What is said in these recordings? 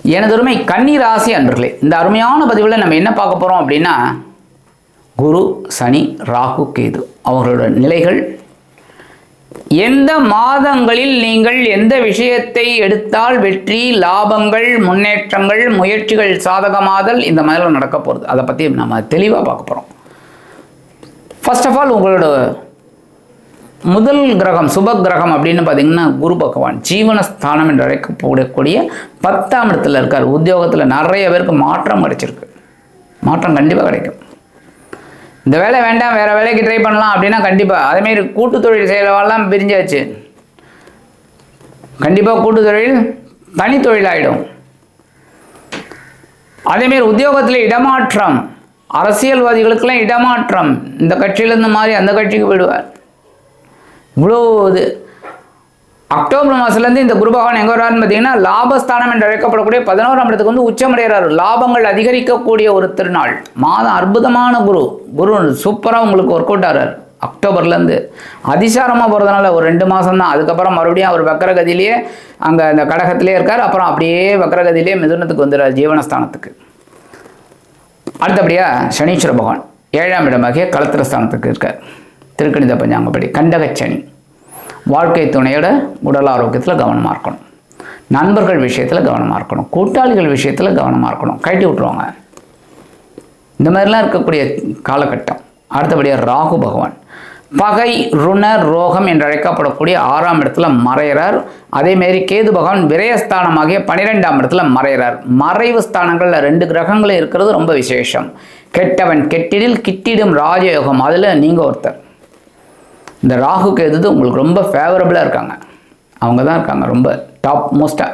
எனதொருமை கன்னி ராசி அன்பர்களே, இந்த அருமையான பதிவில் நம்ம என்ன பார்க்க போகிறோம் அப்படின்னா, குரு, சனி, ராகு, கேது அவர்களோட நிலைகள், எந்த மாதங்களில் நீங்கள் எந்த விஷயத்தை எடுத்தால் வெற்றி, லாபங்கள், முன்னேற்றங்கள், முயற்சிகள் சாதகமாதல் இந்த மாதிரிலாம் நடக்க போகிறது, அதை பற்றி நம்ம தெளிவாக பார்க்க போகிறோம். ஃபர்ஸ்ட் ஆஃப் ஆல் உங்களோட முதல் கிரகம் சுப கிரகம் அப்படின்னு பார்த்தீங்கன்னா குரு பகவான் ஜீவனஸ்தானம் என்று அழைக்கப்படக்கூடிய 10ஆம் இடத்துல இருக்கார். உத்தியோகத்தில் நிறைய பேருக்கு மாற்றம் கிடைச்சிருக்கு. மாற்றம் கண்டிப்பாக கிடைக்கும். இந்த வேலை வேண்டாம் வேறு வேலைக்கு ட்ரை பண்ணலாம் அப்படின்னா கண்டிப்பாக. அதேமாரி கூட்டு தொழில் செய்யலாம் பிரிஞ்சாச்சு. கண்டிப்பாக கூட்டு தொழில் தனி தொழில் ஆகிடும். அதேமாரி உத்தியோகத்தில் இடமாற்றம், அரசியல்வாதிகளுக்கெல்லாம் இடமாற்றம். இந்த கட்சியிலேருந்து மாறி அந்த கட்சிக்கு போயிடுவார். இவ்வளோ இது அக்டோபர் மாதத்துலேருந்து இந்த குரு பகவான் எங்கே வர்றாருன்னு பார்த்தீங்கன்னா, லாபஸ்தானம் என்று அழைக்கப்படக்கூடிய 11ஆம் இடத்துக்கு வந்து உச்சமடைகிறார். லாபங்கள் அதிகரிக்கக்கூடிய ஒரு திருநாள் மாதம். அற்புதமான குரு சூப்பராக உங்களுக்கு ஒர்க் அவுட் ஆகிறார். அக்டோபர்லேருந்து அதிசாரமாக போகிறதுனால ஒரு 2 மாதம் தான். அதுக்கப்புறம் மறுபடியும் அவர் வக்கரகதியிலேயே அங்கே அந்த கடகத்திலே இருக்கார். அப்புறம் அப்படியே வக்கரகதியிலே மிதுனத்துக்கு வந்துடுறார், ஜீவனஸ்தானத்துக்கு. அடுத்தபடியாக சனீஸ்வர பகவான் 7ஆம் இடமாகிய களத்திரஸ்தானத்துக்கு இருக்கார். திருக்கணித பஞ்சாங்கப்படி கண்டகச்சனி. வாழ்க்கை துணையோட உடல் ஆரோக்கியத்தில் கவனமாக இருக்கணும். நண்பர்கள் விஷயத்தில் கவனமாக இருக்கணும். கூட்டாளிகள் விஷயத்தில் கவனமாக இருக்கணும். கட்டி விட்டுருவாங்க. இந்த மாதிரிலாம் இருக்கக்கூடிய காலகட்டம். அடுத்தபடியாக ராகு பகவான் பகை, ருண, ரோகம் என்று அழைக்கப்படக்கூடிய 6ஆம் இடத்துல மறைகிறார். அதேமாரி கேது பகவான் விரயஸ்தானமாகிய 12ஆம் இடத்துல மறைகிறார். மறைவு ஸ்தானங்களில் 2 கிரகங்களும் இருக்கிறது ரொம்ப விசேஷம். கெட்டவன் கெட்டிடில் கிட்டிடும் ராஜயோகம், அதில் நீங்கள் ஒருத்தர். இந்த ராகு கேது உங்களுக்கு ரொம்ப ஃபேவரபுளாக இருக்காங்க. அவங்க தான் இருக்காங்க ரொம்ப டாப் மோஸ்ட்டாக.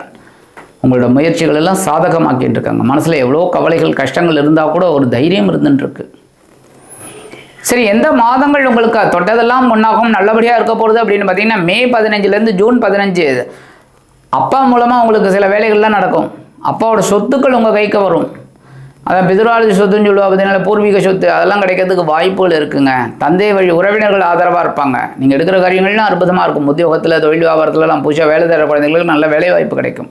உங்களோட முயற்சிகள் எல்லாம் சாதகமாக்கிட்டு இருக்காங்க. மனசில் எவ்வளோ கவலைகள் கஷ்டங்கள் இருந்தால் கூட ஒரு தைரியம் இருந்துட்டுருக்கு. சரி, எந்த மாதங்கள் உங்களுக்கு தொட்டதெல்லாம் முன்னாகவும் நல்லபடியாக இருக்க போகிறது அப்படின்னு பார்த்தீங்கன்னா, மே 15லேருந்து ஜூன் 15 அப்பா மூலமாக உங்களுக்கு சில வேலைகள்லாம் நடக்கும். அப்பாவோட சொத்துக்கள் உங்கள் கைக்கு வரும். அதான் பிதுராளி சொத்துன்னு சொல்லுவா. பார்த்தீங்கன்னா பூர்வீக சொத்து அதெல்லாம் கிடைக்கிறதுக்கு வாய்ப்புகள் இருக்குங்க. தந்தை வழி உறவினர்கள் ஆதரவாக இருப்பாங்க. நீங்கள் எடுக்கிற காரியங்கள்லாம் அற்புதமாக இருக்கும். உத்தியோகத்தில், தொழில் வியாபாரத்துலலாம் புதுசாக வேலை தர குழந்தைங்களுக்கு நல்ல வேலை வாய்ப்பு கிடைக்கும்.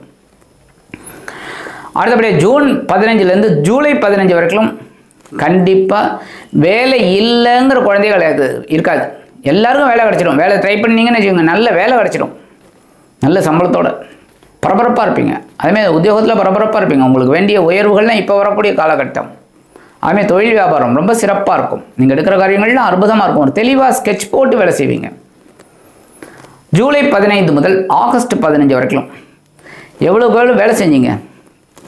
அடுத்தபடியாக ஜூன் 15லேருந்து ஜூலை 15 வரைக்கும் கண்டிப்பாக வேலை இல்லைங்கிற குழந்தைகள் இருக்காது. எல்லாருக்கும் வேலை கிடச்சிடும். வேலை ட்ரை பண்ணிங்கன்னு வச்சுக்கோங்க, நல்ல வேலை கிடச்சிடும். நல்ல சம்பளத்தோட பரபரப்பாக இருப்பீங்க. அதேமாதிரி உத்தியோகத்தில் பரபரப்பாக இருப்பீங்க. உங்களுக்கு வேண்டிய உயர்வுகள்லாம் இப்போ வரக்கூடிய காலகட்டம். அதுமாதிரி தொழில் வியாபாரம் ரொம்ப சிறப்பாக இருக்கும். நீங்கள் எடுக்கிற காரியங்கள்லாம் அற்புதமாக இருக்கும். ஒரு தெளிவாக ஸ்கெட்ச் போட்டு வேலை செய்வீங்க. ஜூலை 15 முதல் ஆகஸ்ட் 15 வரைக்கும் எவ்வளோ வேலை செஞ்சீங்க,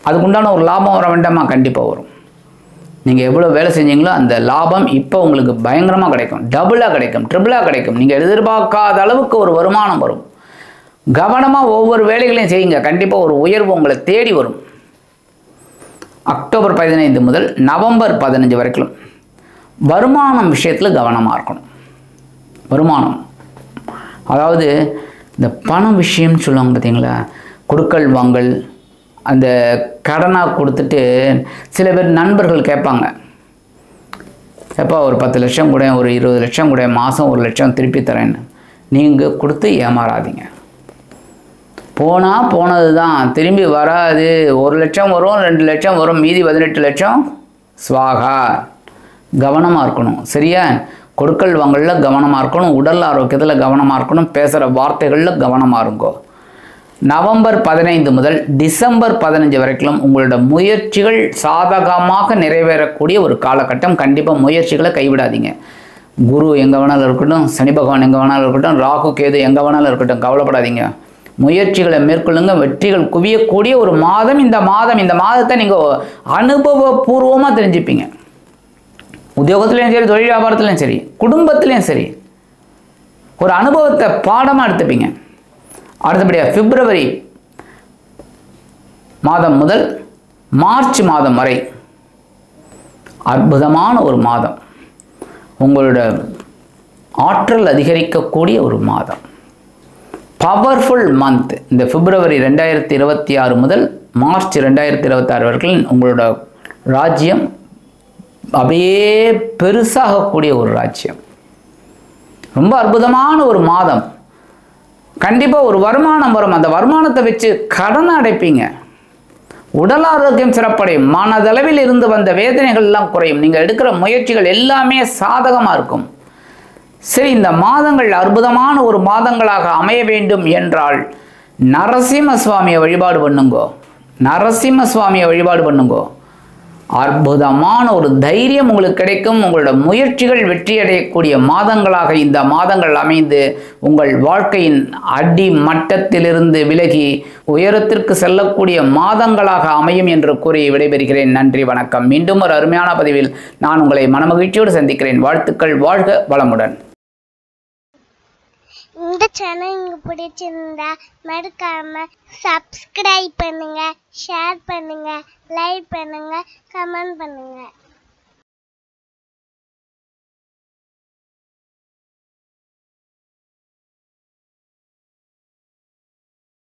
அதுக்குண்டான ஒரு லாபம் வர வேண்டாமா? கண்டிப்பாக வரும். நீங்கள் எவ்வளோ வேலை செஞ்சீங்களோ அந்த லாபம் இப்போ உங்களுக்கு பயங்கரமாக கிடைக்கும். டபுளாக கிடைக்கும், ட்ரிபிளாக கிடைக்கும். நீங்கள் எதிர்பார்க்காத அளவுக்கு ஒரு வருமானம் வரும். கவனமாக ஒவ்வொரு வேலைகளையும் செய்யுங்க. கண்டிப்பாக ஒரு உயர்வு உங்களை தேடி வரும். அக்டோபர் 15 முதல் நவம்பர் 15 வரைக்கும் வருமானம் விஷயத்தில் கவனமாக இருக்கணும். வருமானம் அதாவது இந்த பணம் விஷயம்னு சொல்லுவாங்க பார்த்தீங்களா, கொடுக்கல் வாங்கல், அந்த கடனாக கொடுத்துட்டு சில பேர் நண்பர்கள் கேட்பாங்க, எப்போ ஒரு 10 லட்சம் கூட, ஒரு 20 லட்சம் கூட, மாதம் 1 லட்சம் திருப்பி தரேன்னு. நீங்கள் கொடுத்து ஏமாறாதீங்க. போனால் போனது தான், திரும்பி வராது. 1 லட்சம் வரும், 2 லட்சம் வரும், மீதி 18 லட்சம் ஸ்வாகா. கவனமாக இருக்கணும். சரியா? கொடுக்கல் வாங்கலில் கவனமாக இருக்கணும். உடல் ஆரோக்கியத்தில் கவனமாக இருக்கணும். பேசுகிற வார்த்தைகளில் கவனமாக இருங்கோ. நவம்பர் 15 முதல் டிசம்பர் 15 வரைக்கும் உங்களோட முயற்சிகள் சாதகமாக நிறைவேறக்கூடிய ஒரு காலகட்டம். கண்டிப்பாக முயற்சிகளை கைவிடாதீங்க. குரு எங்கே வேணாலும் இருக்கட்டும், சனி பகவான் எங்கே வேணாலும் இருக்கட்டும், ராகு கேது எங்கே வேணாலும் இருக்கட்டும், கவலைப்படாதீங்க. முயற்சிகளை மேற்கொள்ளுங்க. வெற்றிகள் குவியக்கூடிய ஒரு மாதம் இந்த மாதம். இந்த மாதத்தை நீங்கள் அனுபவபூர்வமாக தெரிஞ்சுப்பீங்க. உத்தியோகத்துலேயும் சரி, தொழில் வியாபாரத்துலேயும் சரி, குடும்பத்துலேயும் சரி, ஒரு அனுபவத்தை பாடமாக எடுத்துப்பீங்க. அடுத்தபடியாக பிப்ரவரி மாதம் முதல் மார்ச் மாதம் வரை அற்புதமான ஒரு மாதம். உங்களோட ஆற்றல் அதிகரிக்கக்கூடிய ஒரு மாதம். Powerful month. இந்த பிப்ரவரி 2026 முதல் மார்ச் 2026 வரைக்கும் உங்களோட ராஜ்யம் அப்படியே பெருசாகக்கூடிய ஒரு ராஜ்யம். ரொம்ப அற்புதமான ஒரு மாதம். கண்டிப்பாக ஒரு வருமானம் வரும். அந்த வருமானத்தை வச்சு கடனை அடைப்பீங்க. உடல் ஆரோக்கியம் சிறப்படையும். மனதளவில் இருந்து வந்த வேதனைகள் எல்லாம் குறையும். நீங்கள் எடுக்கிற முயற்சிகள் எல்லாமே சாதகமாக இருக்கும். சரி, இந்த மாதங்கள் அற்புதமான ஒரு மாதங்களாக அமைய வேண்டும் என்றால் நரசிம்ம சுவாமியை வழிபாடு பண்ணுங்கோ. நரசிம்ம சுவாமியை வழிபாடு பண்ணுங்கோ. அற்புதமான ஒரு தைரியம் உங்களுக்கு கிடைக்கும். உங்களோட முயற்சிகள் வெற்றியடையக்கூடிய மாதங்களாக இந்த மாதங்கள் அமைந்து உங்கள் வாழ்க்கையின் அடி மட்டத்திலிருந்து விலகி உயரத்திற்கு செல்லக்கூடிய மாதங்களாக அமையும் என்று கூறி விடைபெறுகிறேன். நன்றி, வணக்கம். மீண்டும் ஒரு அருமையான பதிவில் நான் உங்களை மனமகிழ்ச்சியோடு சந்திக்கிறேன். வாழ்த்துக்கள். வாழ்க வளமுடன். இந்த சேனல் உங்களுக்கு பிடிச்சிருந்தா மறக்காம சப்ஸ்கிரைப் பண்ணுங்க, ஷேர் பண்ணுங்க, லைக் பண்ணுங்க, கமெண்ட் பண்ணுங்க.